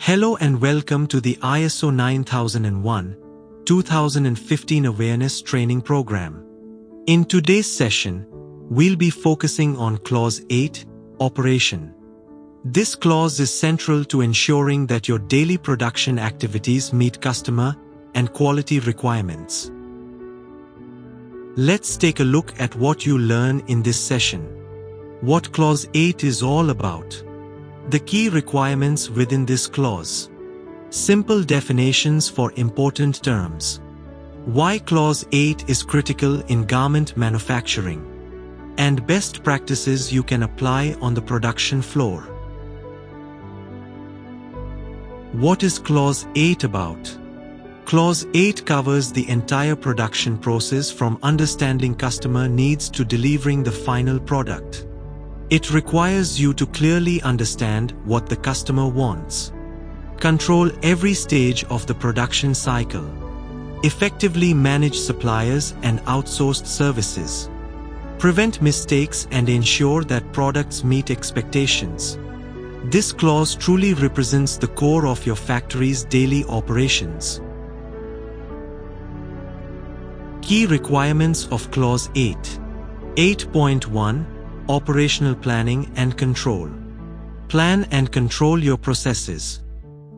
Hello and welcome to the ISO 9001-2015 Awareness Training Program. In today's session, we'll be focusing on Clause 8, Operation. This clause is central to ensuring that your daily production activities meet customer and quality requirements. Let's take a look at what you learn in this session. What Clause 8 is all about. The key requirements within this clause. Simple definitions for important terms. Why Clause 8 is critical in garment manufacturing. And best practices you can apply on the production floor. What is Clause 8 about? Clause 8 covers the entire production process from understanding customer needs to delivering the final product. It requires you to clearly understand what the customer wants. Control every stage of the production cycle. Effectively manage suppliers and outsourced services. Prevent mistakes and ensure that products meet expectations. This clause truly represents the core of your factory's daily operations. Key requirements of Clause 8. 8.1 Operational planning and control. Plan and control your processes.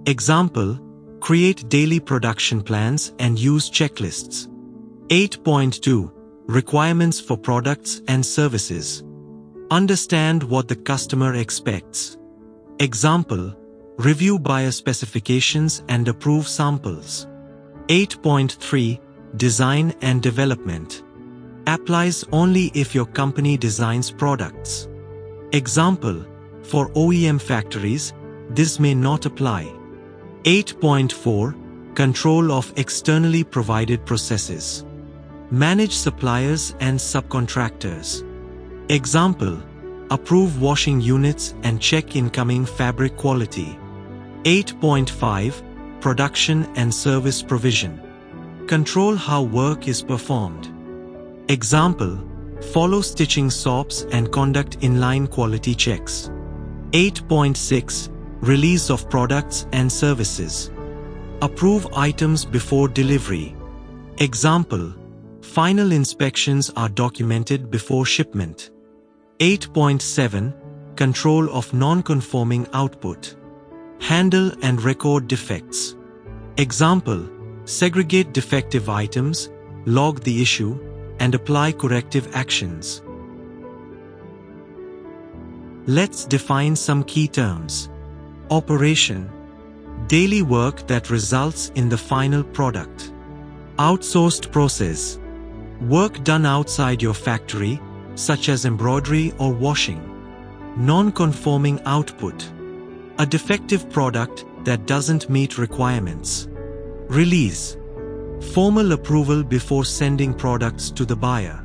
Example, create daily production plans and use checklists. 8.2 Requirements for products and services. Understand what the customer expects. Example, review buyer specifications and approve samples. 8.3 Design and development. Applies only if your company designs products. Example, for OEM factories, this may not apply. 8.4 Control of externally provided processes. Manage suppliers and subcontractors. Example, approve washing units and check incoming fabric quality. 8.5 Production and service provision. Control how work is performed. Example, follow stitching SOPs and conduct inline quality checks. 8.6 Release of products and services. Approve items before delivery. Example, final inspections are documented before shipment. 8.7 Control of non-conforming output. Handle and record defects. Example, segregate defective items, log the issue, and apply corrective actions. Let's define some key terms. Operation. Daily work that results in the final product. Outsourced process. Work done outside your factory, such as embroidery or washing. Non-conforming output. A defective product that doesn't meet requirements. Release. Formal approval before sending products to the buyer.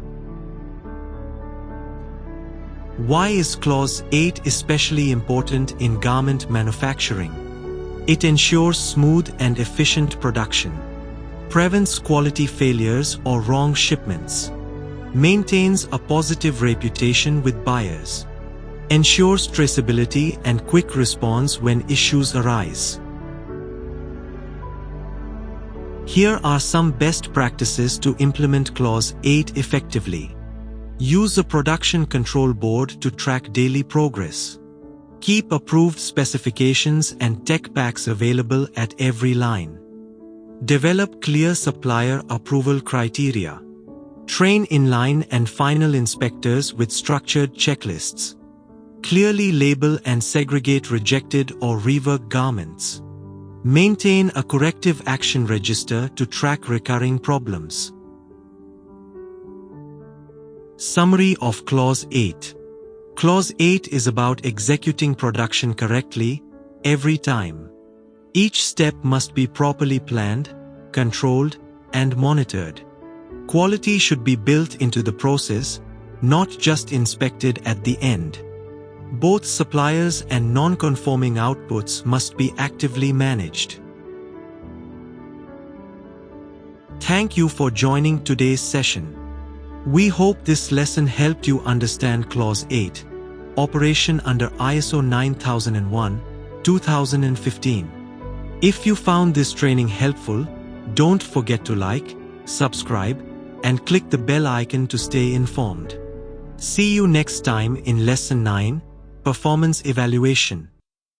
Why is Clause 8 especially important in garment manufacturing? It ensures smooth and efficient production, prevents quality failures or wrong shipments, maintains a positive reputation with buyers, ensures traceability and quick response when issues arise. Here are some best practices to implement Clause 8 effectively. Use a production control board to track daily progress. Keep approved specifications and tech packs available at every line. Develop clear supplier approval criteria. Train inline and final inspectors with structured checklists. Clearly label and segregate rejected or rework garments. Maintain a corrective action register to track recurring problems. Summary of Clause 8. Clause 8 is about executing production correctly, every time. Each step must be properly planned, controlled, and monitored. Quality should be built into the process, not just inspected at the end. Both suppliers and non-conforming outputs must be actively managed. Thank you for joining today's session. We hope this lesson helped you understand Clause 8, Operation under ISO 9001, 2015. If you found this training helpful, don't forget to like, subscribe, and click the bell icon to stay informed. See you next time in Lesson 9, Performance Evaluation.